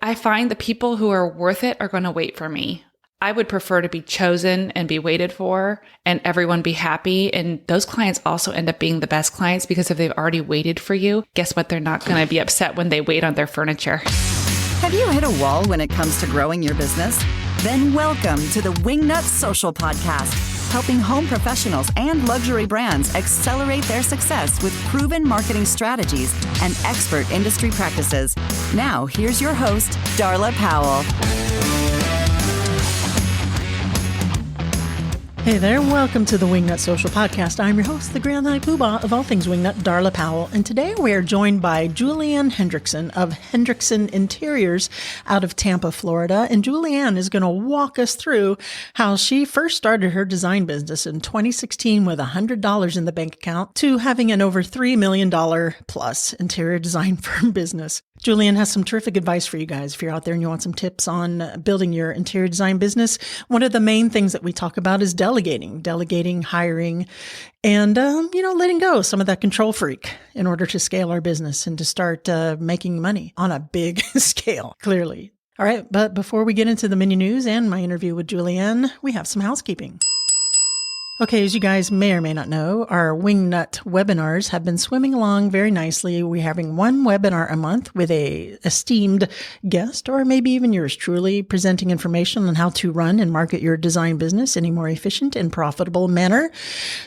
I find the people who are worth it are going to wait for me. I would prefer to be chosen and be waited for and everyone be happy. And those clients also end up being the best clients because if they've already waited for you, guess what? They're not going to be upset when they wait on their furniture. Have you hit a wall when it comes to growing your business? Then welcome to the Wingnut Social podcast, helping home professionals and luxury brands accelerate their success with proven marketing strategies and expert industry practices. Now, here's your host, Darla Powell. Hey there, welcome to the Wingnut Social Podcast. I'm your host, the Grand High Poobah of all things Wingnut, Darla Powell. And today we are joined by Julianne Hendrickson of Hendrickson Interiors out of Tampa, Florida. And Julianne is going to walk us through how she first started her design business in 2016 with $100 in the bank account to having an over $3 million plus interior design firm business. Julianne has some terrific advice for you guys if you're out there and you want some tips on building your interior design business. One of the main things that we talk about is delegating, hiring, and, letting go some of that control freak in order to scale our business and to start making money on a big scale, clearly. All right. But before we get into the mini news and my interview with Julianne, we have some housekeeping. Okay, as you guys may or may not know, our Wingnut webinars have been swimming along very nicely. We're having one webinar a month with a esteemed guest, or maybe even yours truly, presenting information on how to run and market your design business in a more efficient and profitable manner.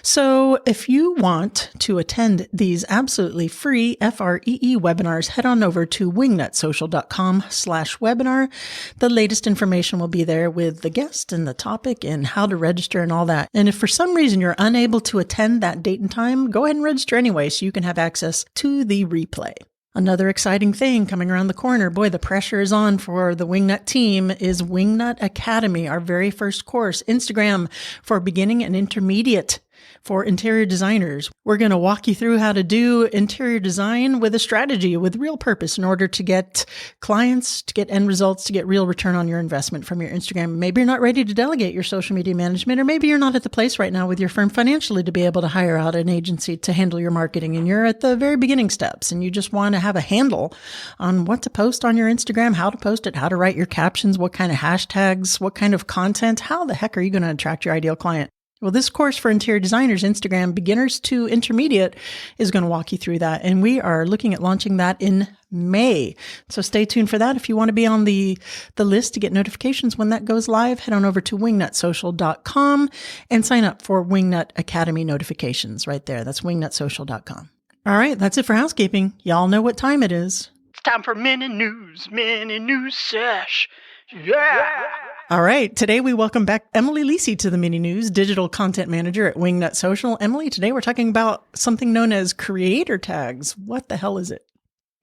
So if you want to attend these absolutely free FREE webinars, head on over to wingnutsocial.com/webinar. The latest information will be there with the guest and the topic and how to register and all that. And if for some reason you're unable to attend that date and time, go ahead and register anyway so you can have access to the replay. Another exciting thing coming around the corner, boy, the pressure is on for the Wingnut team, is Wingnut Academy, our very first course, Instagram for beginning and intermediate for interior designers. We're going to walk you through how to do interior design with a strategy, with real purpose in order to get clients, to get end results, to get real return on your investment from your Instagram. Maybe you're not ready to delegate your social media management, or maybe you're not at the place right now with your firm financially to be able to hire out an agency to handle your marketing, and you're at the very beginning steps and you just want to have a handle on what to post on your Instagram, how to post it, how to write your captions, what kind of hashtags, what kind of content, how the heck are you going to attract your ideal client? Well, this course for interior designers, Instagram beginners to intermediate, is going to walk you through that. And we are looking at launching that in May. So stay tuned for that. If you want to be on the list to get notifications when that goes live, head on over to wingnutsocial.com and sign up for Wingnut Academy notifications right there. That's wingnutsocial.com. All right. That's it for housekeeping. Y'all know what time it is. It's time for mini news sesh. Yeah. All right. Today, we welcome back Emily Lisi to the Mini News, Digital Content Manager at Wingnut Social. Emily, today we're talking about something known as creator tags. What the hell is it?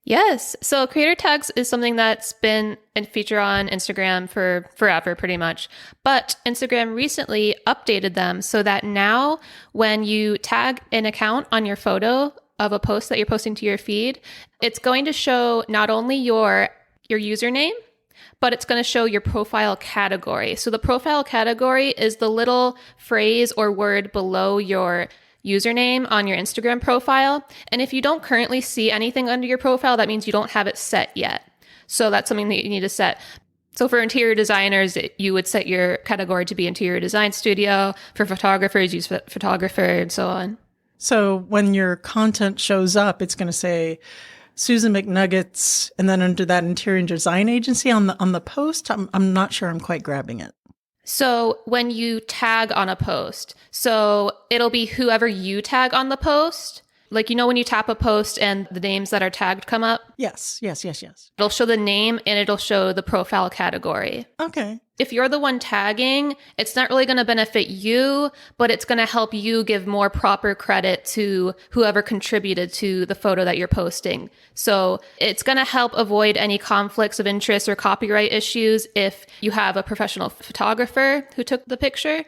Yes. So creator tags is something that's been a feature on Instagram for forever, pretty much. But Instagram recently updated them so that now when you tag an account on your photo of a post that you're posting to your feed, it's going to show not only your username, but it's going to show your profile category. So the profile category is the little phrase or word below your username on your Instagram profile. And if you don't currently see anything under your profile, that means you don't have it set yet. So that's something that you need to set. So for interior designers, you would set your category to be interior design studio. For photographers, use photographer and so on. So when your content shows up, it's going to say Susan McNuggets, and then under that interior design agency on the post. I'm not sure I'm quite grabbing it. So when you tag on a post, so it'll be whoever you tag on the post. Like, when you tap a post and the names that are tagged come up? Yes. It'll show the name and it'll show the profile category. Okay. If you're the one tagging, it's not really going to benefit you, but it's going to help you give more proper credit to whoever contributed to the photo that you're posting. So it's going to help avoid any conflicts of interest or copyright issues if you have a professional photographer who took the picture.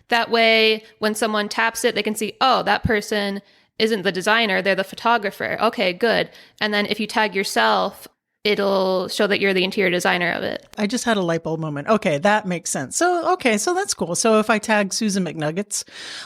That way, when someone taps it, they can see, oh, that person isn't the designer, they're the photographer. Okay, good. And then if you tag yourself, it'll show that you're the interior designer of it. I just had a light bulb moment. Okay, that makes sense. So that's cool. So if I tag Susan McNuggets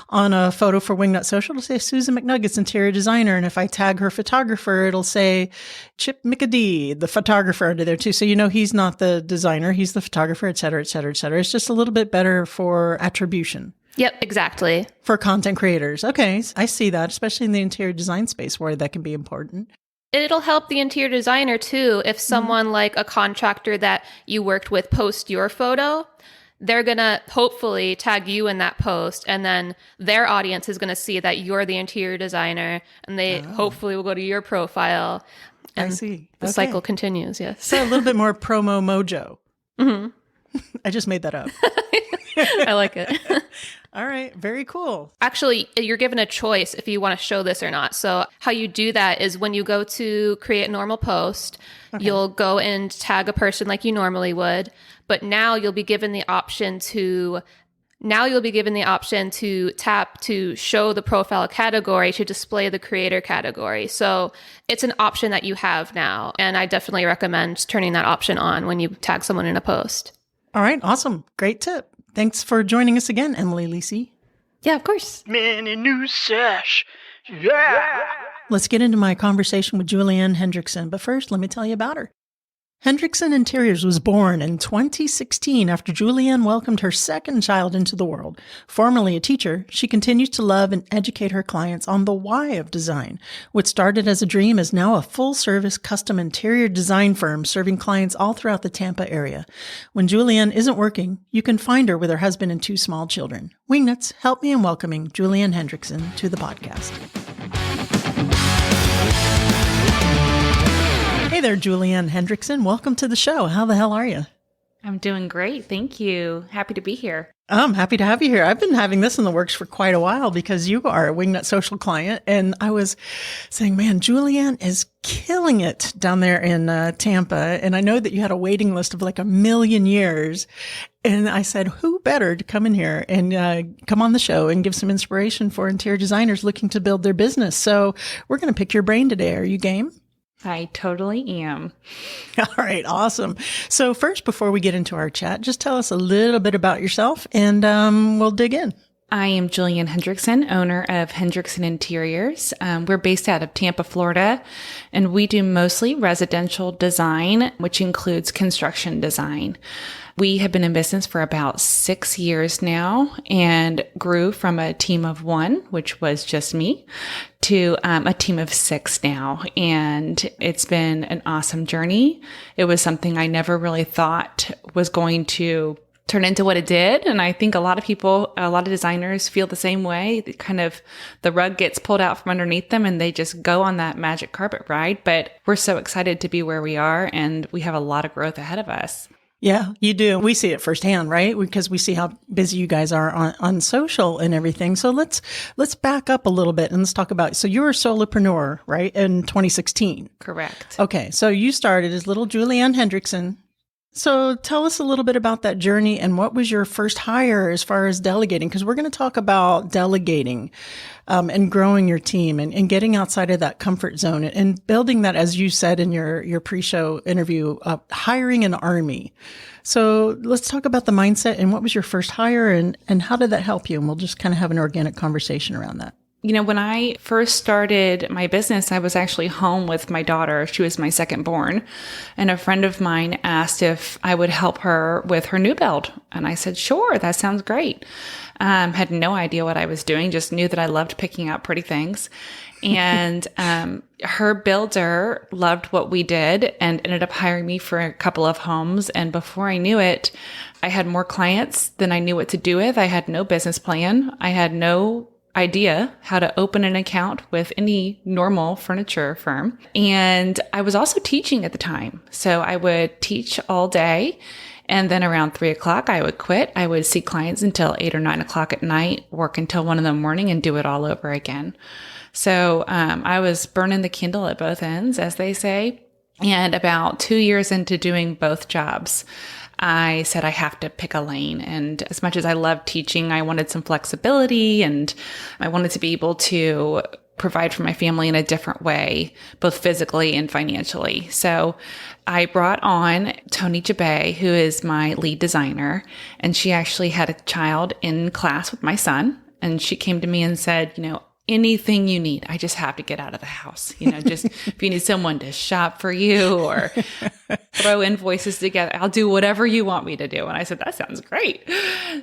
on a photo for Wingnut Social, it'll say Susan McNuggets, interior designer. And if I tag her photographer, it'll say Chip McAdee, the photographer, under there too. So, he's not the designer, he's the photographer, et cetera, et cetera, et cetera. It's just a little bit better for attribution. Yep, exactly. For content creators. Okay, I see that, especially in the interior design space where that can be important. It'll help the interior designer too. If someone like a contractor that you worked with posts your photo, they're going to hopefully tag you in that post, and then their audience is going to see that you're the interior designer, and they hopefully will go to your profile. And I see. The cycle continues, yes. So a little bit more promo mojo. Mm-hmm. I just made that up. I like it. All right. Very cool. Actually, you're given a choice if you want to show this or not. So how you do that is when you go to create a normal post, you'll go and tag a person like you normally would. But now you'll be given the option to tap to show the profile category to display the creator category. So it's an option that you have now. And I definitely recommend turning that option on when you tag someone in a post. All right. Awesome. Great tip. Thanks for joining us again, Emily Lisi. Yeah, of course. Mini new Sesh. Yeah. Let's get into my conversation with Julianne Hendrickson. But first, let me tell you about her. Hendrickson Interiors was born in 2016 after Julianne welcomed her second child into the world. Formerly a teacher, she continues to love and educate her clients on the why of design. What started as a dream is now a full-service custom interior design firm serving clients all throughout the Tampa area. When Julianne isn't working, you can find her with her husband and 2 small children. Wingnuts, help me in welcoming Julianne Hendrickson to the podcast. Hey there, Julianne Hendrickson. Welcome to the show. How the hell are you? I'm doing great. Thank you. Happy to be here. I'm happy to have you here. I've been having this in the works for quite a while because you are a Wingnut Social client. And I was saying, man, Julianne is killing it down there in Tampa. And I know that you had a waiting list of like 1 million years. And I said, who better to come in here and come on the show and give some inspiration for interior designers looking to build their business. So we're going to pick your brain today. Are you game? I totally am. All right. Awesome. So first, before we get into our chat, just tell us a little bit about yourself and we'll dig in. I am Julianne Hendrickson, owner of Hendrickson Interiors. We're based out of Tampa, Florida, and we do mostly residential design, which includes construction design. We have been in business for about 6 years now and grew from a team of 1, which was just me, to a team of 6 now. And it's been an awesome journey. It was something I never really thought was going to turn into what it did. And I think a lot of designers feel the same way. The rug gets pulled out from underneath them and they just go on that magic carpet ride. But we're so excited to be where we are and we have a lot of growth ahead of us. Yeah, you do. We see it firsthand, right? Because we see how busy you guys are on social and everything. So let's back up a little bit and let's talk about, so you were a solopreneur, right? In 2016. Correct. Okay. So you started as little Julianne Hendrickson. So tell us a little bit about that journey and what was your first hire as far as delegating? Because we're going to talk about delegating and growing your team and getting outside of that comfort zone and building that, as you said in your pre-show interview, hiring an army. So let's talk about the mindset and what was your first hire and how did that help you? And we'll just kind of have an organic conversation around that. When I first started my business, I was actually home with my daughter. She was my second born. And a friend of mine asked if I would help her with her new build. And I said, sure, that sounds great. Had no idea what I was doing, just knew that I loved picking out pretty things. And her builder loved what we did and ended up hiring me for a couple of homes. And before I knew it, I had more clients than I knew what to do with. I had no business plan. I had no idea how to open an account with any normal furniture firm. And I was also teaching at the time. So I would teach all day. And then around 3 o'clock, I would quit. I would see clients until 8 or 9 o'clock at night, work until 1 in the morning and do it all over again. So I was burning the kindle at both ends, as they say. And about 2 years into doing both jobs, I said I have to pick a lane. And as much as I loved teaching, I wanted some flexibility and I wanted to be able to provide for my family in a different way, both physically and financially. So I brought on Tony Jabay, who is my lead designer, and she actually had a child in class with my son. And she came to me and said, anything you need, I just have to get out of the house. Just if you need someone to shop for you or throw invoices together, I'll do whatever you want me to do. And I said, that sounds great.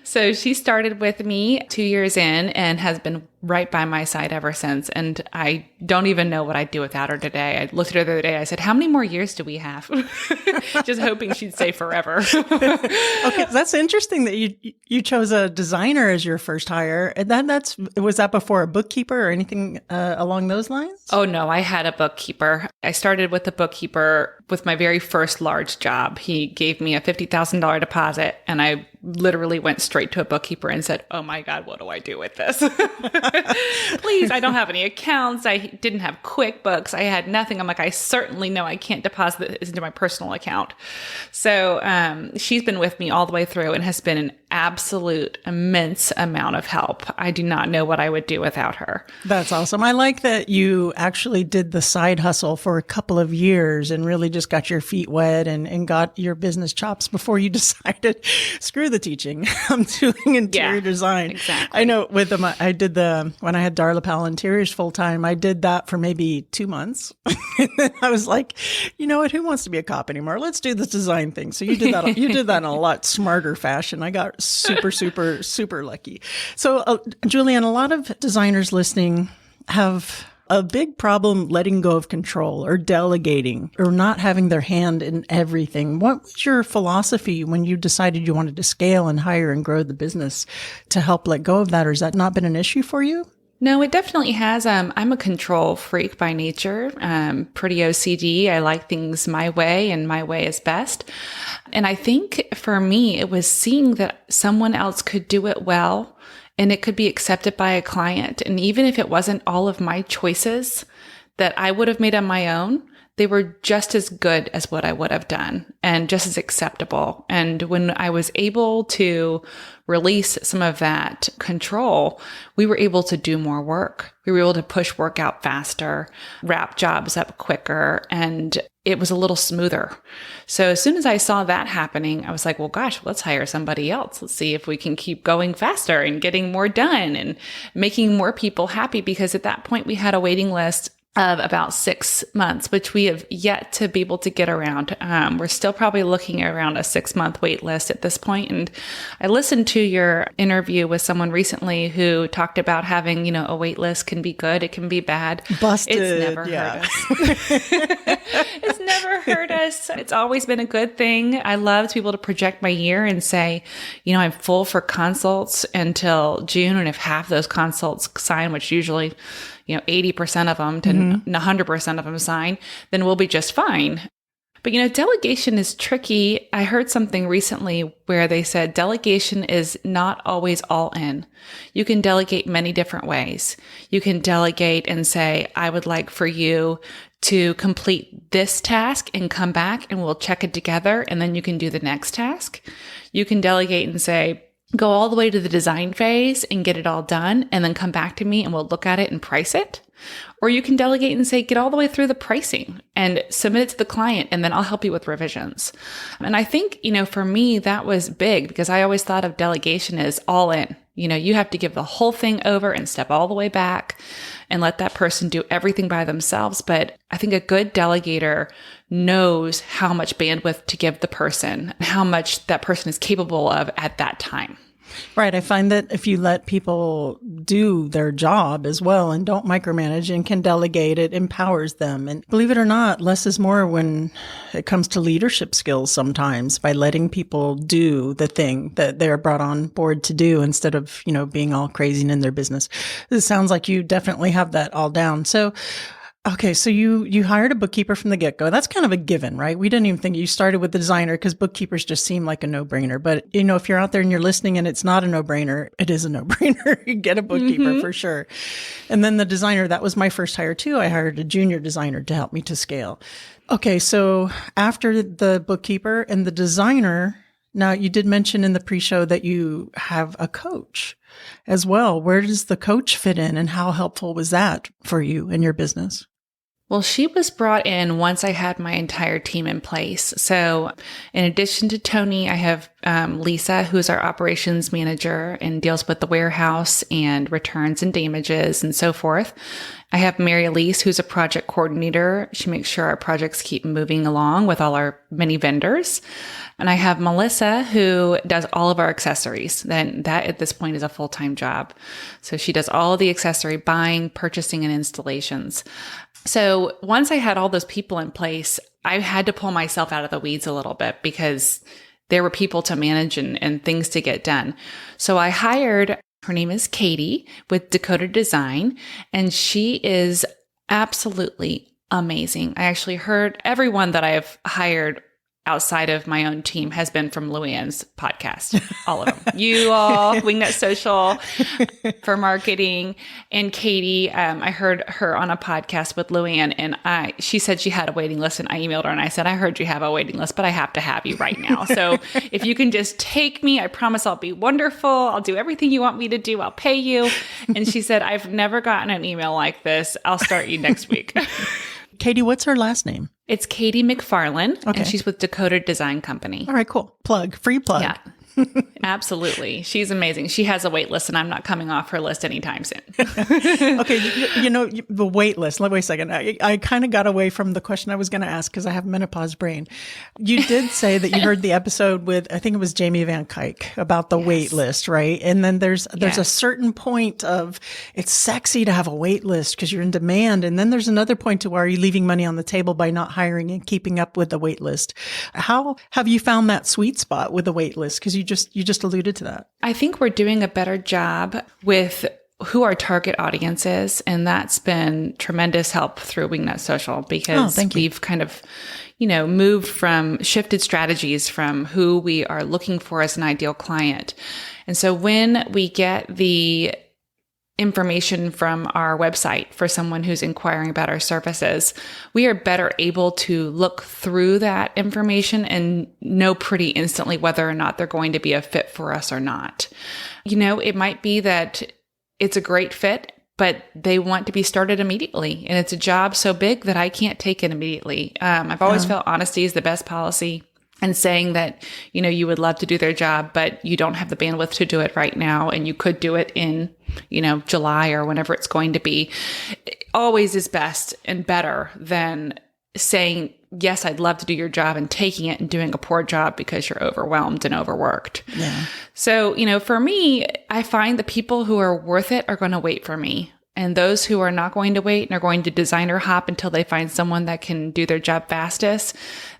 So she started with me 2 years in and has been right by my side ever since. And I don't even know what I'd do without her today. I looked at her the other day. I said, how many more years do we have? Just hoping she'd stay forever. Okay. That's interesting that you chose a designer as your first hire. And was that before a bookkeeper or anything along those lines? Oh, no, I had a bookkeeper. I started with a bookkeeper with my very first large job. He gave me a $50,000 deposit, and I literally went straight to a bookkeeper and said, oh my God, what do I do with this? Please, I don't have any accounts. I didn't have QuickBooks. I had nothing. I'm like, I certainly know I can't deposit this into my personal account. So she's been with me all the way through and has been an absolute immense amount of help. I do not know what I would do without her. That's awesome. I like that you actually did the side hustle for a couple of years and really just got your feet wet and got your business chops before you decided, screw the teaching. I'm doing interior design. Exactly. I know with them, I did when I had Hendrickson Interiors full time, I did that for maybe 2 months. And then I was like, you know what? Who wants to be a cop anymore? Let's do this design thing. So you did that. You did that in a lot smarter fashion. I got super, super, super lucky. So Julianne, a lot of designers listening have a big problem letting go of control or delegating or not having their hand in everything. What was your philosophy when you decided you wanted to scale and hire and grow the business to help let go of that? Or has that not been an issue for you? No, it definitely has. I'm a control freak by nature, pretty OCD. I like things my way and my way is best. And I think for me, it was seeing that someone else could do it well and it could be accepted by a client. And even if it wasn't all of my choices that I would have made on my own, they were just as good as what I would have done and just as acceptable. And when I was able to release some of that control, we were able to do more work. We were able to push work out faster, wrap jobs up quicker, and it was a little smoother. So as soon as I saw that happening, I was like, well, gosh, let's hire somebody else. Let's see if we can keep going faster and getting more done and making more people happy. Because at that point, we had a waiting list of about 6 months, which we have yet to be able to get around. We're still probably looking at around a 6-month wait list at this point. And I listened to your interview with someone recently who talked about having, a wait list can be good. It can be bad. Busted. It's never hurt us. It's never hurt us. It's always been a good thing. I love to be able to project my year and say, I'm full for consults until June. And if half those consults sign, which usually 80% of them to 100% of them sign, then we'll be just fine. But, delegation is tricky. I heard something recently where they said delegation is not always all in. You can delegate many different ways. You can delegate and say, I would like for you to complete this task and come back and we'll check it together. And then you can do the next task. You can delegate and say, go all the way to the design phase and get it all done and then come back to me and we'll look at it and price it. Or you can delegate and say, get all the way through the pricing and submit it to the client and then I'll help you with revisions. And I think, for me, that was big because I always thought of delegation as all in. You have to give the whole thing over and step all the way back and let that person do everything by themselves. But I think a good delegator knows how much bandwidth to give the person, how much that person is capable of at that time. Right. I find that if you let people do their job as well and don't micromanage and can delegate, it empowers them. And believe it or not, less is more when it comes to leadership skills sometimes by letting people do the thing that they're brought on board to do instead of, being all crazy and in their business. It sounds like you definitely have that all down. So okay, so you hired a bookkeeper from the get-go. That's kind of a given, right? We didn't even think you started with the designer because bookkeepers just seem like a no-brainer. But, if you're out there and you're listening and it's not a no-brainer, it is a no-brainer. You get a bookkeeper for sure. And then the designer, that was my first hire too. I hired a junior designer to help me to scale. Okay, so after the bookkeeper and the designer, Now, you did mention in the pre-show that you have a coach as well. Where does the coach fit in, and how helpful was that for you in your business? Well, she was brought in once I had my entire team in place. So in addition to Tony, I have Lisa, who's our operations manager and deals with the warehouse and returns and damages and so forth. I have Mary Elise, who's a project coordinator. She makes sure our projects keep moving along with all our many vendors. And I have Melissa, who does all of our accessories. Then that at this point is a full-time job. So she does all the accessory buying, purchasing, and installations. So once I had all those people in place, I had to pull myself out of the weeds a little bit because there were people to manage and things to get done. So I hired, her name is Katie with Dakota Design, and she is absolutely amazing. I actually heard everyone that I've hired outside of my own team has been from Julianne's podcast. All of them. You all, Wingnut Social for marketing. And Katie, I heard her on a podcast with Julianne, and she said she had a waiting list, and I emailed her and I said, I heard you have a waiting list, but I have to have you right now. So if you can just take me, I promise I'll be wonderful. I'll do everything you want me to do. I'll pay you. And she said, I've never gotten an email like this. I'll start you next week. Katie, what's her last name? It's Katie McFarland, Okay. and she's with Dakota Design Company. All right, cool. Free plug. Yeah, absolutely. She's amazing. She has a wait list, and I'm not coming off her list anytime soon. Okay, the wait list. Wait a second. I kind of got away from the question I was going to ask because I have menopause brain. You did say that you heard the episode with, I think it was Jamie Van Kuyk, about the wait list, right? And then there's a certain point of it's sexy to have a wait list because you're in demand. And then there's another point to where you're leaving money on the table by not hiring and keeping up with the wait list. How have you found that sweet spot with the wait list? Because you just alluded to that. I think we're doing a better job with who our target audience is. And that's been tremendous help through Wingnut Social because we've kind of, shifted strategies from who we are looking for as an ideal client. And so when we get the information from our website for someone who's inquiring about our services, we are better able to look through that information and know pretty instantly whether or not they're going to be a fit for us or not. It might be that it's a great fit, but they want to be started immediately. And it's a job so big that I can't take it immediately. I've always felt honesty is the best policy. And saying that, you would love to do their job, but you don't have the bandwidth to do it right now. And you could do it in, July or whenever it's going to be, always is best and better than saying, yes, I'd love to do your job and taking it and doing a poor job because you're overwhelmed and overworked. Yeah. So, for me, I find the people who are worth it are going to wait for me. And those who are not going to wait and are going to designer hop until they find someone that can do their job fastest,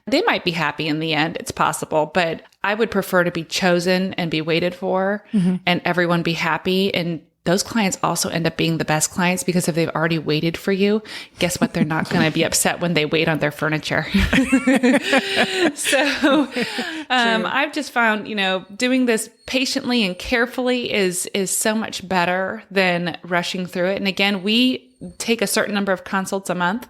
they might be happy in the end. It's possible, but I would prefer to be chosen and be waited for and everyone be happy. And those clients also end up being the best clients because if they've already waited for you, guess what? They're not going to be upset when they wait on their furniture. So I've just found, doing this patiently and carefully is so much better than rushing through it. And again, we take a certain number of consults a month.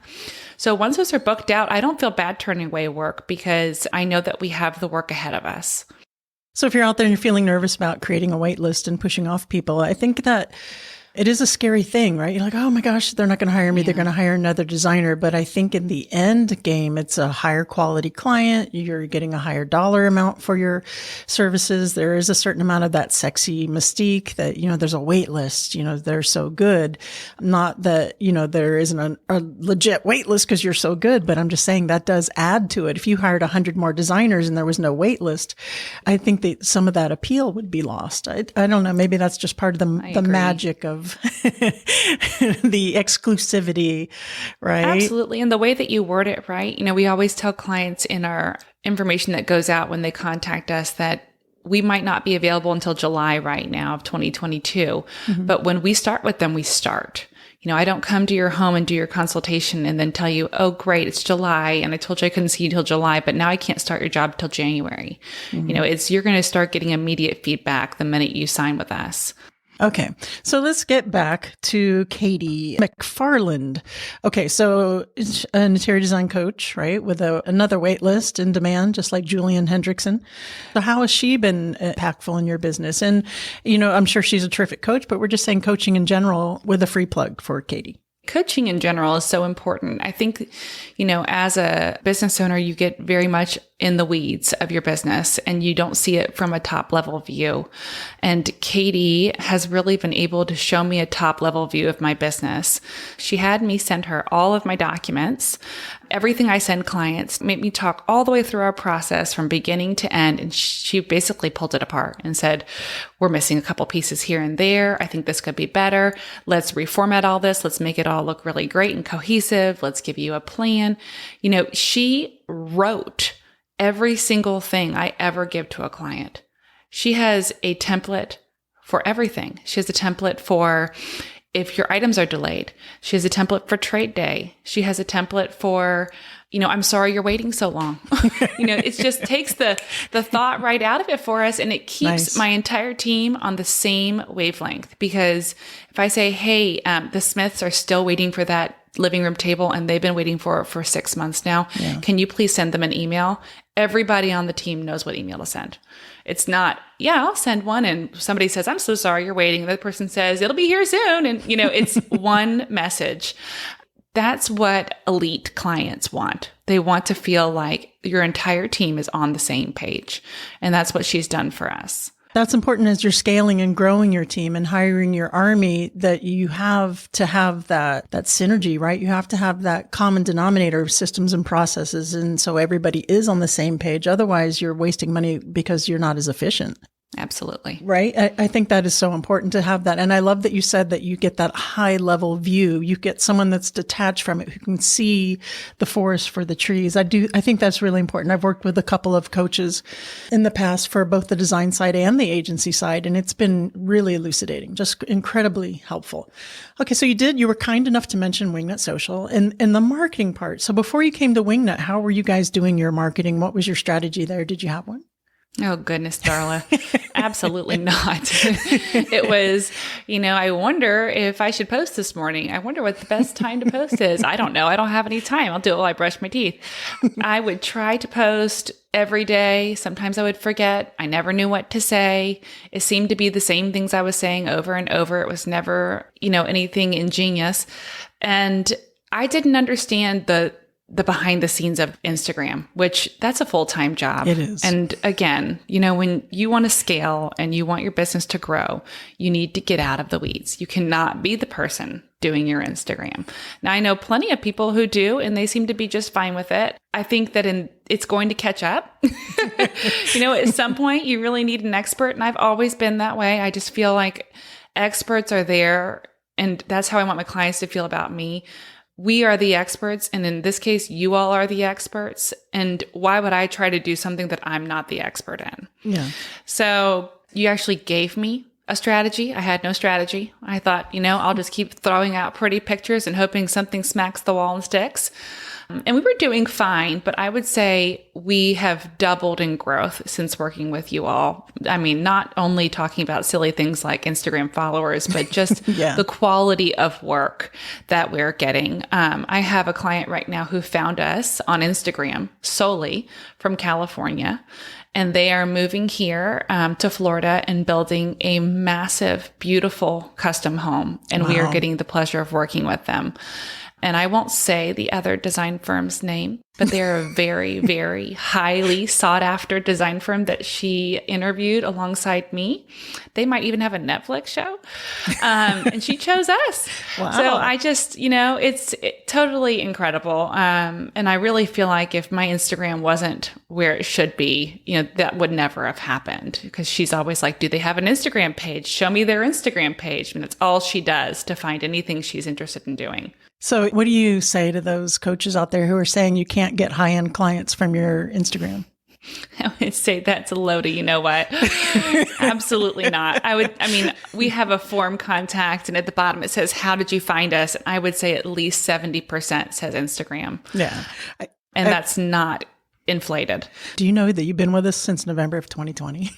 So once those are booked out, I don't feel bad turning away work because I know that we have the work ahead of us. So if you're out there and you're feeling nervous about creating a wait list and pushing off people, I think that it is a scary thing, right? You're like, oh my gosh, they're not going to hire me. Yeah. They're going to hire another designer. But I think in the end game, it's a higher quality client. You're getting a higher dollar amount for your services. There is a certain amount of that sexy mystique that, there's a wait list, they're so good. Not that, there isn't a legit wait list because you're so good, but I'm just saying that does add to it. If you hired 100 more designers and there was no wait list, I think that some of that appeal would be lost. I don't know. Maybe that's just part of the magic of the exclusivity, right? Absolutely. And the way that you word it, right? We always tell clients in our information that goes out when they contact us that we might not be available until July right now of 2022. But when we start with them, we start. I don't come to your home and do your consultation and then tell you, oh, great, it's July. And I told you I couldn't see you till July, but now I can't start your job till January. You're going to start getting immediate feedback the minute you sign with us. Okay. So let's get back to Katie McFarland. Okay. So it's an interior design coach, right? With another wait list in demand, just like Julianne Hendrickson. So how has she been impactful in your business? And, I'm sure she's a terrific coach, but we're just saying coaching in general with a free plug for Katie. Coaching in general is so important. I think, as a business owner, you get very much in the weeds of your business and you don't see it from a top level view. And Katie has really been able to show me a top level view of my business. She had me send her all of my documents, everything I send clients, made me talk all the way through our process from beginning to end. And she basically pulled it apart and said, we're missing a couple pieces here and there. I think this could be better. Let's reformat all this. Let's make it all look really great and cohesive. Let's give you a plan. She wrote every single thing I ever give to a client. She has a template for everything. She has a template for if your items are delayed. She has a template for trade day. She has a template for, I'm sorry you're waiting so long. It just takes the thought right out of it for us. And it keeps my entire team on the same wavelength. Because if I say, hey, the Smiths are still waiting for that living room table and they've been waiting for 6 months now. Yeah. Can you please send them an email? Everybody on the team knows what email to send. It's not, I'll send one. And somebody says, I'm so sorry you're waiting. The other person says, it'll be here soon. And, it's one message. That's what elite clients want. They want to feel like your entire team is on the same page. And that's what she's done for us. That's important as you're scaling and growing your team and hiring your army, that you have to have that synergy, right? You have to have that common denominator of systems and processes. And so everybody is on the same page. Otherwise, you're wasting money because you're not as efficient. Absolutely. Right. I think that is so important to have that. And I love that you said that you get that high level view. You get someone that's detached from it, who can see the forest for the trees. I think that's really important. I've worked with a couple of coaches in the past for both the design side and the agency side, and it's been really elucidating, just incredibly helpful. Okay. So you were kind enough to mention Wingnut Social and the marketing part. So before you came to Wingnut, how were you guys doing your marketing? What was your strategy there? Did you have one? Oh, goodness, Darla. Absolutely not. It was, I wonder if I should post this morning. I wonder what the best time to post is. I don't know. I don't have any time. I'll do it while I brush my teeth. I would try to post every day. Sometimes I would forget. I never knew what to say. It seemed to be the same things I was saying over and over. It was never, anything ingenious. And I didn't understand the behind the scenes of Instagram, which that's a full-time job. It is. And again, when you want to scale and you want your business to grow, you need to get out of the weeds. You cannot be the person doing your Instagram. Now, I know plenty of people who do, and they seem to be just fine with it. I think that it's going to catch up. At some point you really need an expert. And I've always been that way. I just feel like experts are there. And that's how I want my clients to feel about me. We are the experts. And in this case, you all are the experts. And why would I try to do something that I'm not the expert in? Yeah. So you actually gave me a strategy. I had no strategy. I thought, I'll just keep throwing out pretty pictures and hoping something smacks the wall and sticks. And we were doing fine, but I would say we have doubled in growth since working with you all. I mean, not only talking about silly things like Instagram followers, but just the quality of work that we're getting. I have a client right now who found us on Instagram solely from California. And they are moving here to Florida and building a massive, beautiful custom home. And we are getting the pleasure of working with them. And I won't say the other design firm's name, but they're a very, very highly sought after design firm that she interviewed alongside me. They might even have a Netflix show. And she chose us. Wow. So I just, it's totally incredible. And I really feel like if my Instagram wasn't where it should be, that would never have happened, because she's always like, do they have an Instagram page? Show me their Instagram page. And that's all she does to find anything she's interested in doing. So what do you say to those coaches out there who are saying you can't get high-end clients from your Instagram? I would say that's a load of, what? Absolutely not. We have a form contact, and at the bottom it says, how did you find us? And I would say at least 70% says Instagram. Yeah. And that's not inflated. Do you know that you've been with us since November of 2020?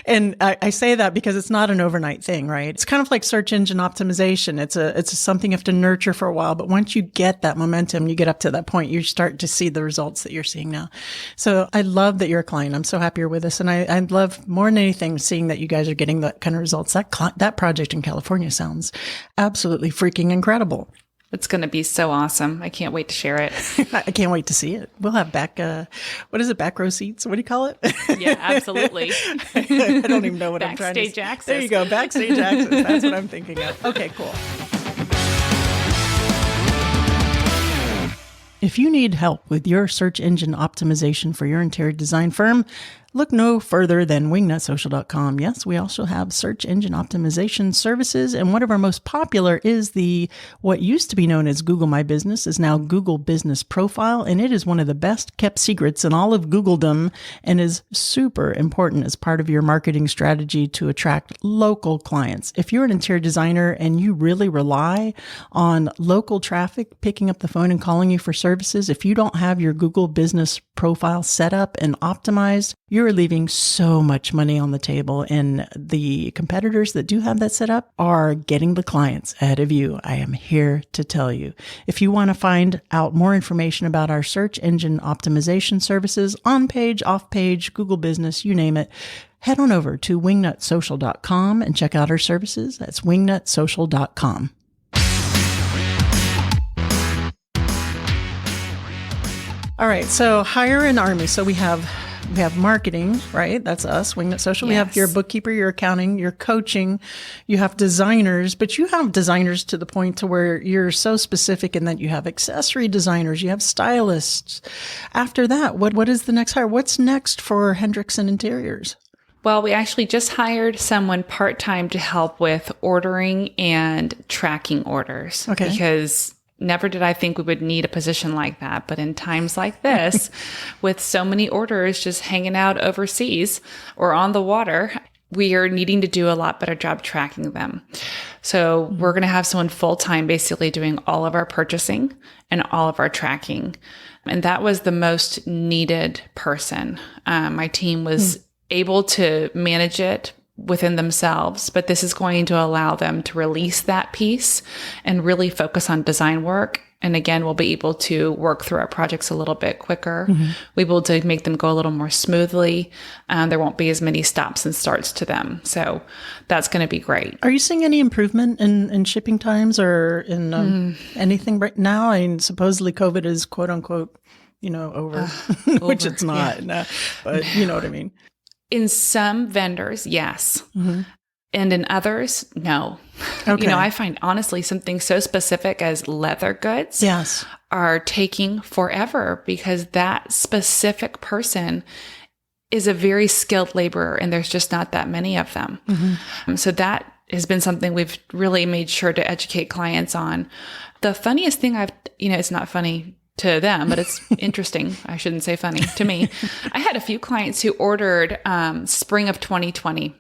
And I say that because it's not an overnight thing, right? It's kind of like search engine optimization. It's something you have to nurture for a while, but once you get that momentum, you get up to that point, you start to see the results that you're seeing now. So I love that you're a client. I'm so happy you're with us. And I love more than anything seeing that you guys are getting that kind of results. That project in California sounds absolutely freaking incredible. It's going to be so awesome. I can't wait to share it. I can't wait to see it. We'll have back row seats? What do you call it? Yeah, absolutely. I don't even know what I'm trying to say. Backstage access. There you go. Backstage access. That's what I'm thinking of. Okay, cool. If you need help with your search engine optimization for your interior design firm, look no further than wingnutsocial.com. Yes, we also have search engine optimization services, and one of our most popular is what used to be known as Google My Business is now Google Business Profile, and it is one of the best kept secrets in all of Googledom and is super important as part of your marketing strategy to attract local clients. If you're an interior designer and you really rely on local traffic picking up the phone and calling you for services, if you don't have your Google Business Profile set up and optimized, you're leaving so much money on the table, and the competitors that do have that set up are getting the clients ahead of you. I am here to tell you. If you want to find out more information about our search engine optimization services, on page, off page, Google Business, you name it, head on over to wingnutsocial.com and check out our services. That's wingnutsocial.com. All right, so hire an army. So we have marketing, right? That's us, Wingnut Social. Yes. We have your bookkeeper, your accounting, your coaching. You have designers, but you have designers to the point to where you're so specific in that you have accessory designers, you have stylists. After that, what is the next hire? What's next for Hendrickson Interiors? Well, we actually just hired someone part-time to help with ordering and tracking orders. Okay. Because never did I think we would need a position like that. But in times like this, with so many orders just hanging out overseas or on the water, we are needing to do a lot better job tracking them. So we're going to have someone full-time basically doing all of our purchasing and all of our tracking. And that was the most needed person. My team was able to manage it within themselves, but this is going to allow them to release that piece and really focus on design work. And again, we'll be able to work through our projects a little bit quicker. We'll be able to make them go a little more smoothly. There won't be as many stops and starts to them. So that's going to be great. Are you seeing any improvement in shipping times or in anything right now? I mean, supposedly COVID is quote unquote, over, which it's not, but you know what I mean? In some vendors, yes. And in others, no. Okay. I find honestly something so specific as leather goods are taking forever because that specific person is a very skilled laborer and there's just not that many of them. So that has been something we've really made sure to educate clients on. The funniest thing it's not funny to them, but it's interesting. I shouldn't say funny to me. I had a few clients who ordered spring of 2020.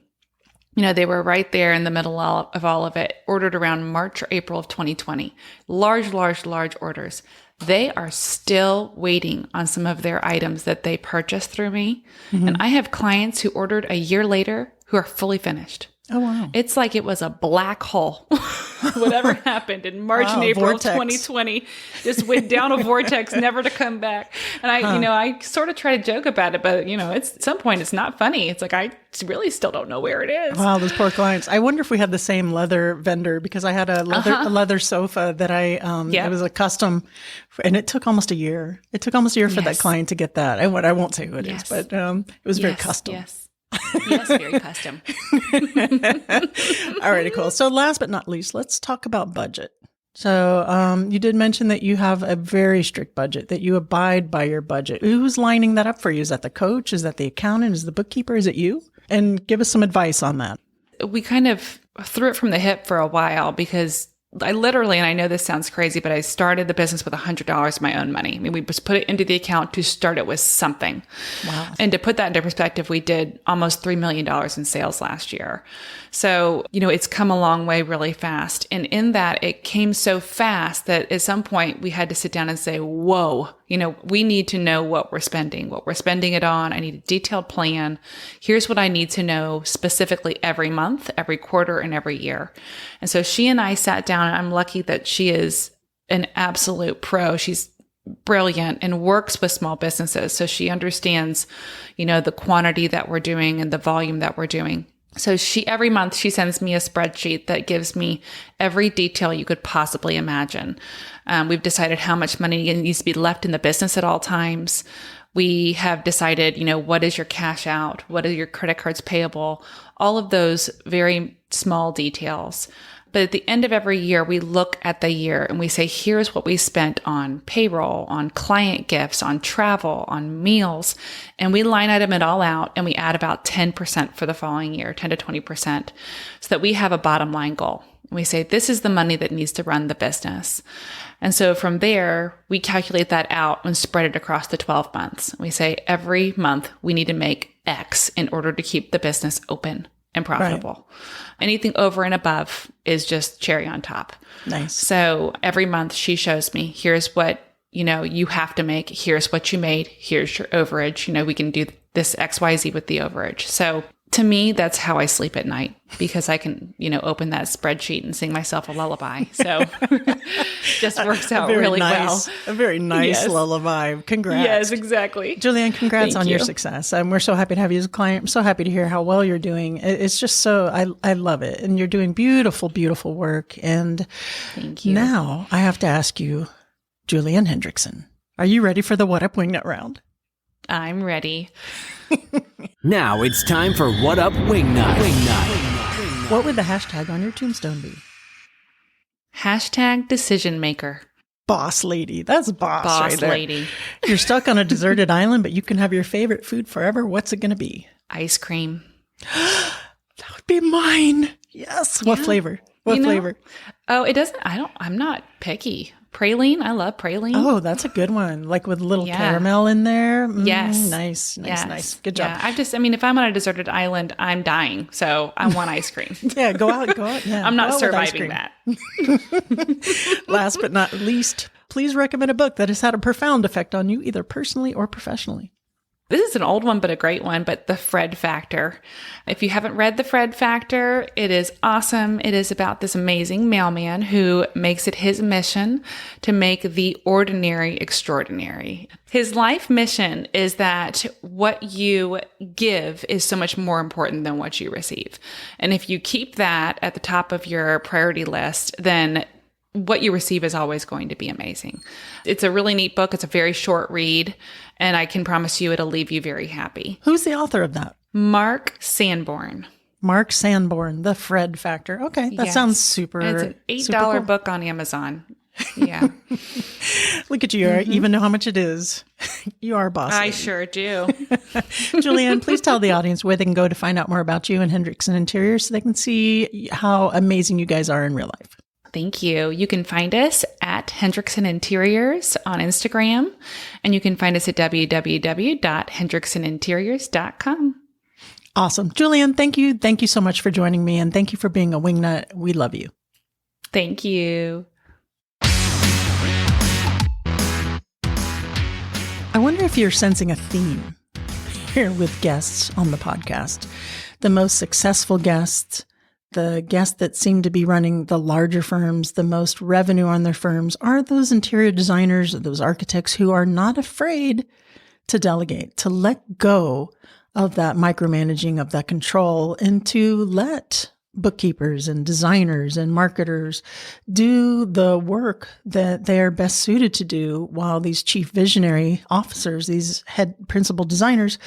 They were right there in the middle of all of it, ordered around March or April of 2020. Large orders. They are still waiting on some of their items that they purchased through me. And I have clients who ordered a year later who are fully finished. Oh, wow. It's like it was a black hole. Whatever happened in March and April of 2020 just went down a vortex, never to come back. And I sort of try to joke about it, but at some point it's not funny. It's like, I really still don't know where it is. Wow, those poor clients. I wonder if we had the same leather vendor because I had a leather sofa that it was a custom and it took almost a year. It took almost a year for that client to get that. I won't say who it is, but it was very custom. Yes, very custom. All right, cool. So last but not least, let's talk about budget. So you did mention that you have a very strict budget, that you abide by your budget. Who's lining that up for you? Is that the coach? Is that the accountant? Is the bookkeeper? Is it you? And give us some advice on that. We kind of threw it from the hip for a while because I literally, and I know this sounds crazy, but I started the business with $100 of my own money. I mean, we just put it into the account to start it with something. Wow. And to put that into perspective, we did almost $3 million in sales last year. So, it's come a long way really fast. And in that, it came so fast that at some point we had to sit down and say, whoa, We need to know what we're spending it on. I need a detailed plan. Here's what I need to know specifically every month, every quarter, and every year. And so she and I sat down, and I'm lucky that she is an absolute pro. She's brilliant and works with small businesses. So she understands, the quantity that we're doing and the volume that we're doing. So every month she sends me a spreadsheet that gives me every detail you could possibly imagine. We've decided how much money needs to be left in the business at all times. We have decided, what is your cash out? What are your credit cards payable? All of those very small details. But at the end of every year, we look at the year and we say, here's what we spent on payroll, on client gifts, on travel, on meals. And we line item it all out, and we add about 10% for the following year, 10 to 20%, so that we have a bottom line goal. And we say, this is the money that needs to run the business. And so from there, we calculate that out and spread it across the 12 months. We say every month we need to make X in order to keep the business open and profitable. Right. Anything over and above is just cherry on top. Nice. So every month she shows me, here's what, you have to make. Here's what you made. Here's your overage. We can do this XYZ with the overage. So to me, that's how I sleep at night, because I can, open that spreadsheet and sing myself a lullaby. So just works out really well. A very nice lullaby. Congrats. Yes, exactly. Julianne, congrats on your success. We're so happy to have you as a client. I'm so happy to hear how well you're doing. It's just so, I love it. And you're doing beautiful, beautiful work. And thank you. Now I have to ask you, Julianne Hendrickson, are you ready for the What Up Wingnut round? I'm ready. Now it's time for What Up Wingnut. What would the hashtag on your tombstone be? Hashtag decision maker. Boss lady. That's boss right there. Lady. You're stuck on a deserted island, but you can have your favorite food forever. What's it going to be? Ice cream. That would be mine. Yes. What flavor? What flavor? Oh, it doesn't. I'm not picky. Praline. I love praline. Oh, that's a good one. Like with a little caramel in there. Yes. Nice. Good job. Yeah. If I'm on a deserted island, I'm dying. So I want ice cream. Yeah. Go out. Yeah, I'm not surviving that. Last but not least, please recommend a book that has had a profound effect on you, either personally or professionally. This is an old one, but a great one, but The Fred Factor. If you haven't read The Fred Factor, it is awesome. It is about this amazing mailman who makes it his mission to make the ordinary extraordinary. His life mission is that what you give is so much more important than what you receive. And if you keep that at the top of your priority list, then what you receive is always going to be amazing. It's a really neat book. It's a very short read, and I can promise you it'll leave you very happy. Who's the author of that? Mark Sanborn. Mark Sanborn, The Fred Factor. Okay, that sounds super. And it's an $8 cool book on Amazon. Yeah. Look at you. You even know how much it is. You are a boss. I sure do. Julianne, please tell the audience where they can go to find out more about you and Hendrickson Interiors so they can see how amazing you guys are in real life. Thank you. You can find us at Hendrickson Interiors on Instagram, and you can find us at www.hendricksoninteriors.com. Awesome. Julianne, thank you. Thank you so much for joining me, and thank you for being a wingnut. We love you. Thank you. I wonder if you're sensing a theme here with guests on the podcast. The most successful guests, the guests that seem to be running the larger firms, the most revenue on their firms, are those interior designers, those architects who are not afraid to delegate, to let go of that micromanaging, of that control, and to let bookkeepers and designers and marketers do the work that they are best suited to do, while these chief visionary officers, these head principal designers,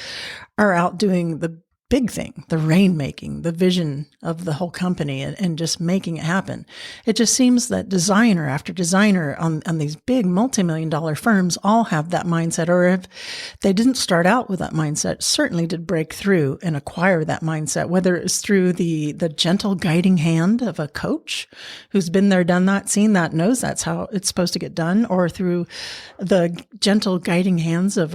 are out doing the big thing, the rainmaking, the vision of the whole company, and just making it happen. It just seems that designer after designer on these big multi-million-dollar firms all have that mindset, or if they didn't start out with that mindset, certainly did break through and acquire that mindset, whether it's through the gentle guiding hand of a coach who's been there, done that, seen that, knows that's how it's supposed to get done, or through the gentle guiding hands of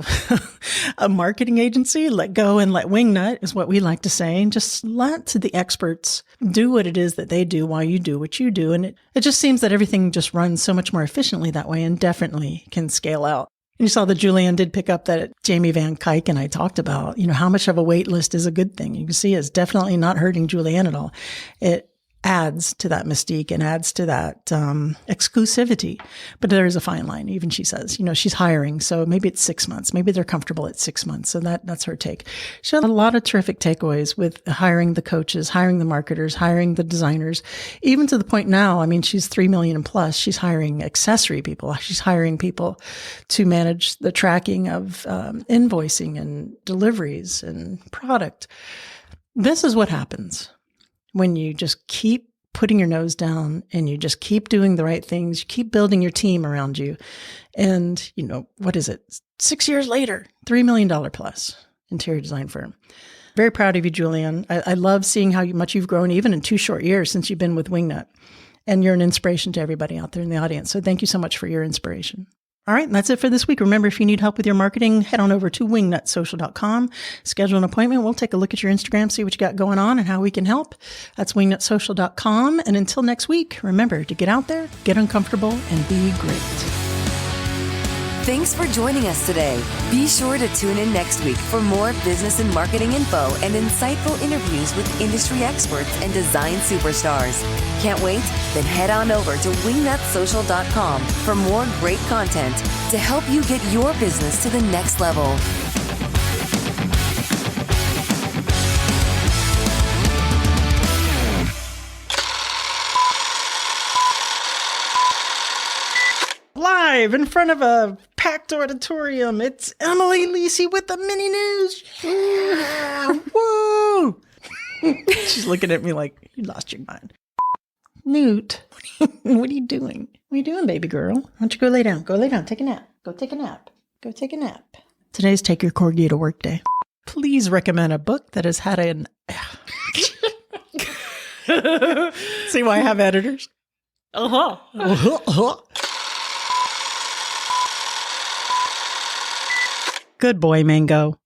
a marketing agency. Let go and let wingnut is what we like to say, and just let the experts do what it is that they do while you do what you do. And it just seems that everything just runs so much more efficiently that way, and definitely can scale out. You saw that Julianne did pick up that Jamie Van Kuyk and I talked about, how much of a wait list is a good thing. You can see it's definitely not hurting Julianne at all. It adds to that mystique and adds to that exclusivity. But there is a fine line. Even she says, she's hiring. So maybe it's 6 months. Maybe they're comfortable at 6 months. So that's her take. She had a lot of terrific takeaways with hiring the coaches, hiring the marketers, hiring the designers, even to the point now, she's 3 million plus. She's hiring accessory people. She's hiring people to manage the tracking of invoicing and deliveries and product. This is what happens when you just keep putting your nose down and you just keep doing the right things, you keep building your team around you. And, what is it? 6 years later, $3 million plus interior design firm. Very proud of you, Julianne. I love seeing how much you've grown even in 2 short years since you've been with Wingnut. And you're an inspiration to everybody out there in the audience. So thank you so much for your inspiration. All right, and that's it for this week. Remember, if you need help with your marketing, head on over to wingnutsocial.com, schedule an appointment. We'll take a look at your Instagram, see what you got going on and how we can help. That's wingnutsocial.com. And until next week, remember to get out there, get uncomfortable, and be great. Thanks for joining us today. Be sure to tune in next week for more business and marketing info and insightful interviews with industry experts and design superstars. Can't wait? Then head on over to wingnutsocial.com for more great content to help you get your business to the next level. Live in front of a packed auditorium, it's Emily Lisi with the mini news. Yeah, woo! She's looking at me like, you lost your mind. Newt, what are you doing? What are you doing, baby girl? Why don't you go lay down? Go lay down. Take a nap. Go take a nap. Go take a nap. Today's Take Your Corgi to Work Day. Please recommend a book that has had an... See why I have editors? Uh-huh. Uh-huh. Good boy, Mango.